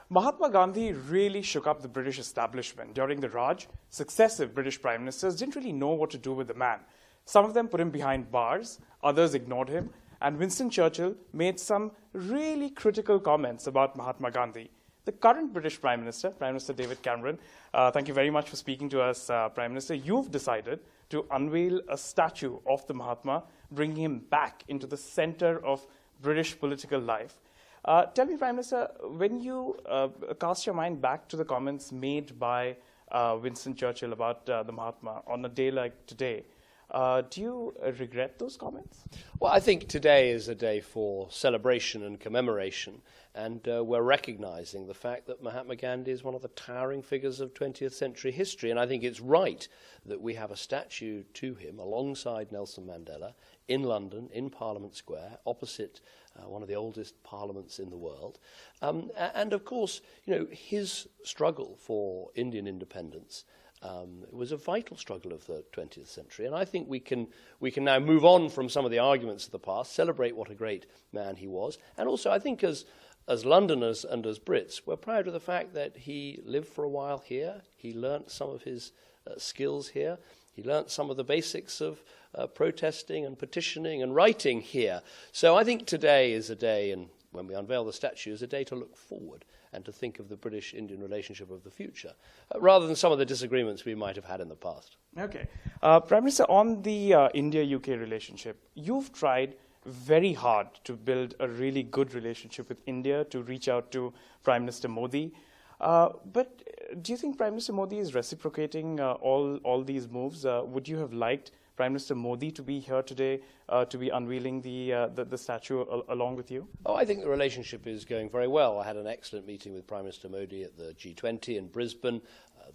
Mahatma Gandhi really shook up the British establishment. During the Raj, successive British prime ministers didn't really know what to do with the man. Some of them put him behind bars, others ignored him, and Winston Churchill made some really critical comments about Mahatma Gandhi. The current British Prime Minister, Prime Minister David Cameron, thank you very much for speaking to us, Prime Minister. You've decided to unveil a statue of the Mahatma, bringing him back into the center of British political life. Tell me, Prime Minister, when you cast your mind back to the comments made by Winston Churchill about the Mahatma on a day like today, do you regret those comments? Well, I think today is a day for celebration and commemoration, and we're recognizing the fact that Mahatma Gandhi is one of the towering figures of 20th century history, and I think it's right that we have a statue to him alongside Nelson Mandela in London, in Parliament Square, opposite one of the oldest parliaments in the world. And of course, you know, his struggle for Indian independence it was a vital struggle of the 20th century, and I think we can now move on from some of the arguments of the past, celebrate what a great man he was, and also I think as Londoners and as Brits, we're proud of the fact that he lived for a while here, he learnt some of his skills here, he learnt some of the basics of protesting and petitioning and writing here. So I think today is a day, and when we unveil the statue, is a day to look forward and to think of the British-Indian relationship of the future, rather than some of the disagreements we might have had in the past. Okay. Prime Minister, on the India-UK relationship, you've tried very hard to build a really good relationship with India, to reach out to Prime Minister Modi. But do you think Prime Minister Modi is reciprocating all these moves? Would you have liked Prime Minister Modi to be here today to be unveiling the statue along with you? Oh, I think the relationship is going very well. I had an excellent meeting with Prime Minister Modi at the G20 in Brisbane.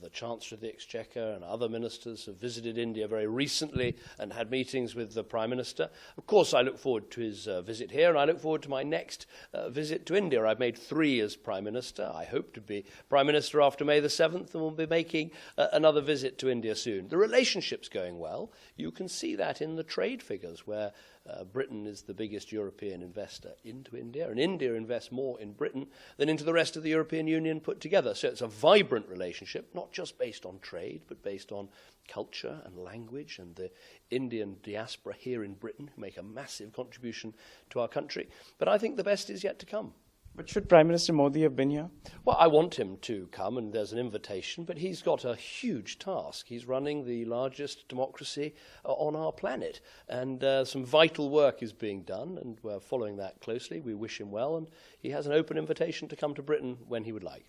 The Chancellor of the Exchequer and other ministers have visited India very recently and had meetings with the Prime Minister. Of course, I look forward to his visit here, and I look forward to my next visit to India. I've made 3 as Prime Minister. I hope to be Prime Minister after May the 7th, and we'll be making another visit to India soon. The relationship's going well. You can see that in the trade figures, where Britain is the biggest European investor into India, and India invests more in Britain than into the rest of the European Union put together. So it's a vibrant relationship, not just based on trade, but based on culture and language, and the Indian diaspora here in Britain who make a massive contribution to our country. But I think the best is yet to come. But should Prime Minister Modi have been here? Well, I want him to come, and there's an invitation, but he's got a huge task. He's running the largest democracy on our planet, and some vital work is being done, and we're following that closely. We wish him well, and he has an open invitation to come to Britain when he would like.